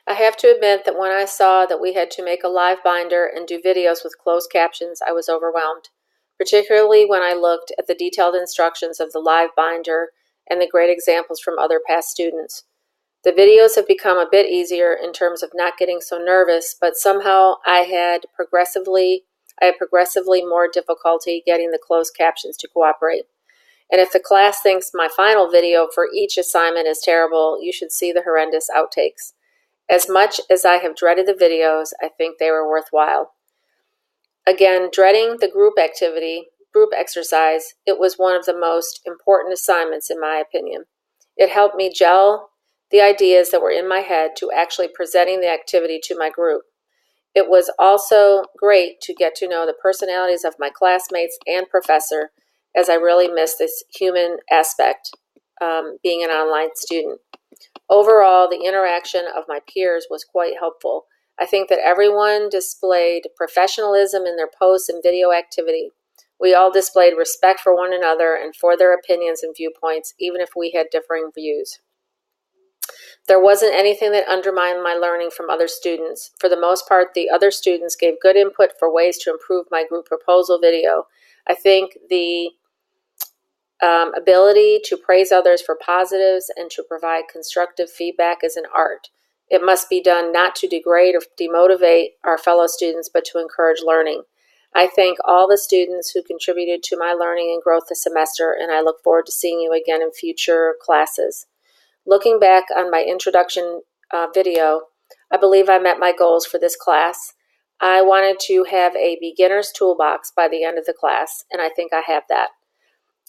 I have to admit that when I saw that we had to make a live binder and do videos with closed captions, I was overwhelmed, particularly when I looked at the detailed instructions of the live binder and the great examples from other past students. The videos have become a bit easier in terms of not getting so nervous, but somehow I had progressively more difficulty getting the closed captions to cooperate. And if the class thinks my final video for each assignment is terrible, you should see the horrendous outtakes. As much as I have dreaded the videos, I think they were worthwhile. Again, dreading the group exercise, it was one of the most important assignments in my opinion. It helped me gel the ideas that were in my head to actually presenting the activity to my group. It was also great to get to know the personalities of my classmates and professor, as I really miss this human aspect, being an online student. Overall, the interaction of my peers was quite helpful. I think that everyone displayed professionalism in their posts and video activity. We all displayed respect for one another and for their opinions and viewpoints, even if we had differing views. There wasn't anything that undermined my learning from other students. For the most part, the other students gave good input for ways to improve my group proposal video. I think the ability to praise others for positives and to provide constructive feedback is an art. It must be done not to degrade or demotivate our fellow students, but to encourage learning. I thank all the students who contributed to my learning and growth this semester, and I look forward to seeing you again in future classes. Looking back on my introduction video, I believe I met my goals for this class. I wanted to have a beginner's toolbox by the end of the class, and I think I have that.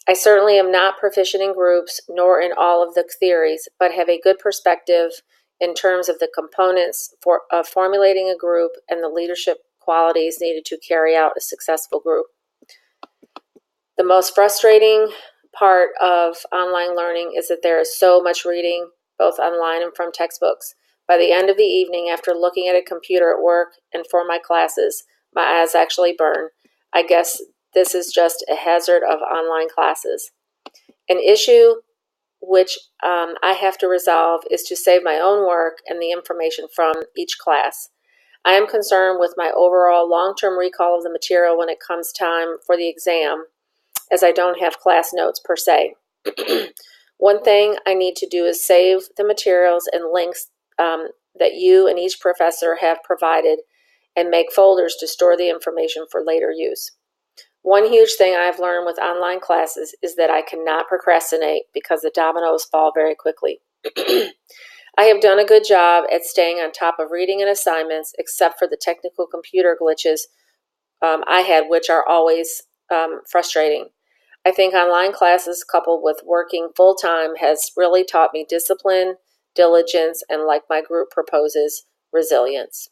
I certainly am not proficient in groups nor in all of the theories, but have a good perspective in terms of the components of formulating a group and the leadership qualities needed to carry out a successful group. The most frustrating part of online learning is that there is so much reading, both online and from textbooks. By the end of the evening, after looking at a computer at work and for my classes, my eyes actually burn. I guess this is just a hazard of online classes. An issue which I have to resolve is to save my own work and the information from each class. I am concerned with my overall long-term recall of the material when it comes time for the exam, as I don't have class notes per se. One thing I need to do is save the materials and links that you and each professor have provided and make folders to store the information for later use. One huge thing I've learned with online classes is that I cannot procrastinate because the dominoes fall very quickly. I have done a good job at staying on top of reading and assignments, except for the technical computer glitches I had, which are always frustrating. I think online classes coupled with working full-time has really taught me discipline, diligence, and, like my group proposes, resilience.